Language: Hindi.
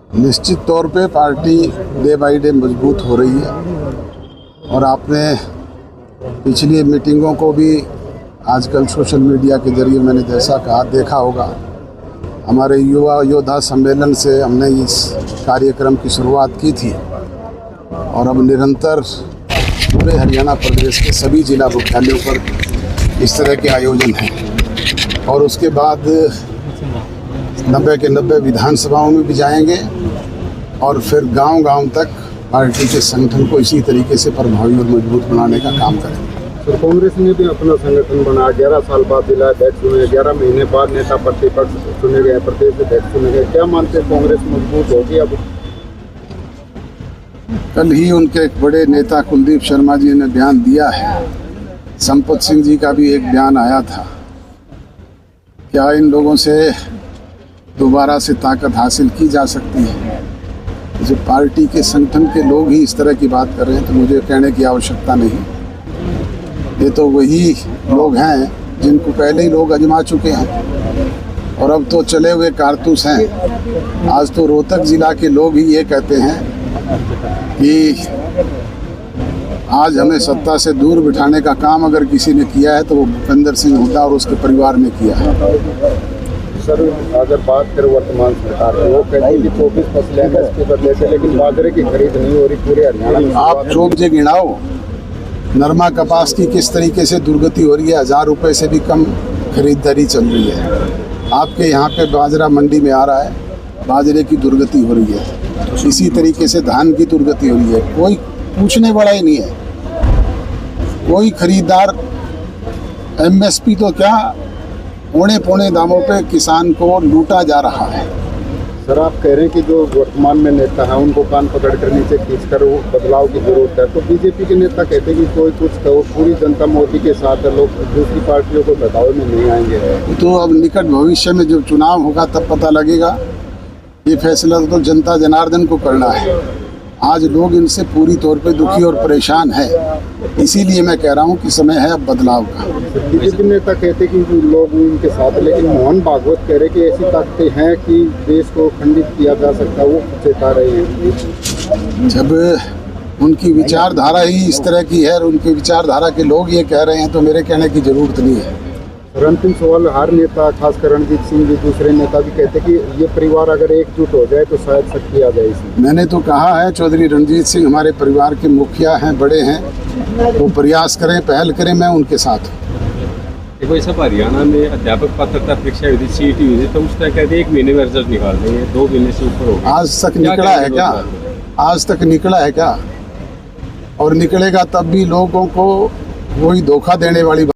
निश्चित तौर पे पार्टी डे बाय डे मजबूत हो रही है और आपने पिछली मीटिंगों को भी आजकल सोशल मीडिया के जरिए मैंने जैसा कहा देखा होगा। हमारे युवा योद्धा सम्मेलन से हमने इस कार्यक्रम की शुरुआत की थी और अब निरंतर पूरे हरियाणा प्रदेश के सभी जिला मुख्यालयों पर इस तरह के आयोजन हैं और उसके बाद 90 के 90 विधानसभाओं में भी जाएंगे और फिर गांव-गांव तक पार्टी के संगठन को इसी तरीके से प्रभावी और मजबूत बनाने का काम करेंगे। तो कांग्रेस ने भी अपना संगठन बना 11 साल बाद जिला अध्यक्ष चुने, 11 महीने बाद नेता प्रतिपक्ष चुने गए, प्रदेश अध्यक्ष चुने गए। क्या मानते हैं कांग्रेस मजबूत होगी अब? कल ही उनके एक बड़े नेता कुलदीप शर्मा जी ने बयान दिया है, संपत सिंह जी का भी एक बयान आया था। क्या इन लोगों से दोबारा से ताकत हासिल की जा सकती है? जो पार्टी के संगठन के लोग ही इस तरह की बात कर रहे हैं तो मुझे कहने की आवश्यकता नहीं। ये तो वही लोग हैं जिनको पहले ही लोग आजमा चुके हैं और अब तो चले हुए कारतूस हैं। आज तो रोहतक जिला के लोग ही ये कहते हैं कि आज हमें सत्ता से दूर बिठाने का काम अगर किसी ने किया है तो वो भूपेंद्र सिंह हुड्डा और उसके परिवार ने किया है। सर, अगर बात करें वर्तमान सरकार की, वो कहती है कि 24 फसलें हैं इसके बदले से, लेकिन बाजरे की खरीद नहीं हो रही पूरे हरियाणा में। आप चौक जे गिनाओ, नरमा कपास की किस तरीके से दुर्गति हो रही है। 1000 रुपये से भी कम खरीदारी चल रही है। आपके यहाँ पे बाजरा मंडी में आ रहा है, बाजरे की दुर्गति हो रही है। इसी तरीके से धान की दुर्गति हो रही है। कोई पूछने वाला ही नहीं है। कोई खरीदार MSP तो क्या औने पौने दामों पे किसान को लूटा जा रहा है। सर, आप कह रहे हैं कि जो वर्तमान में नेता हैं उनको कान पकड़ कर नीचे खींचकर वो बदलाव की जरूरत है, तो बीजेपी के नेता कहते हैं कि कोई कुछ कहो, पूरी जनता मोदी के साथ है, लोग दूसरी पार्टियों को बदलाव में नहीं आएंगे। तो अब निकट भविष्य में जब चुनाव होगा तब पता लगेगा। ये फैसला तो जनता जनार्दन को करना है। आज लोग इनसे पूरी तौर पे दुखी और परेशान है, इसीलिए मैं कह रहा हूँ कि समय है अब बदलाव का। बीजेपी नेता कहते कि लोग उनके साथ, लेकिन मोहन भागवत कह रहे कि ऐसी ताकतें हैं कि देश को खंडित किया जा सकता है, वो चेता रहे हैं। जब उनकी विचारधारा ही इस तरह की है और उनकी विचारधारा के लोग ये कह रहे हैं तो मेरे कहने की जरूरत नहीं है। अंतिम सवाल, हर नेता खासकर रणजीत सिंह भी, दूसरे नेता भी कहते कि ये परिवार अगर एकजुट हो जाए तो शायद शक्ति आ जाए इसमें। मैंने तो कहा है चौधरी रणजीत सिंह हमारे परिवार के मुखिया हैं, बड़े हैं, वो प्रयास करें, पहल करें, मैं उनके साथ हूँ। देखो, सब हरियाणा में अध्यापक पात्रता परीक्षा हुई थी, CET हुई थी, तो उस तरह कहते 1 महीने में रिजल्ट निकाल देंगे, 2 महीने से ऊपर होगा। आज तक निकला है क्या? आज तक निकला है क्या? और निकलेगा तब भी लोगों को वही धोखा देने वाली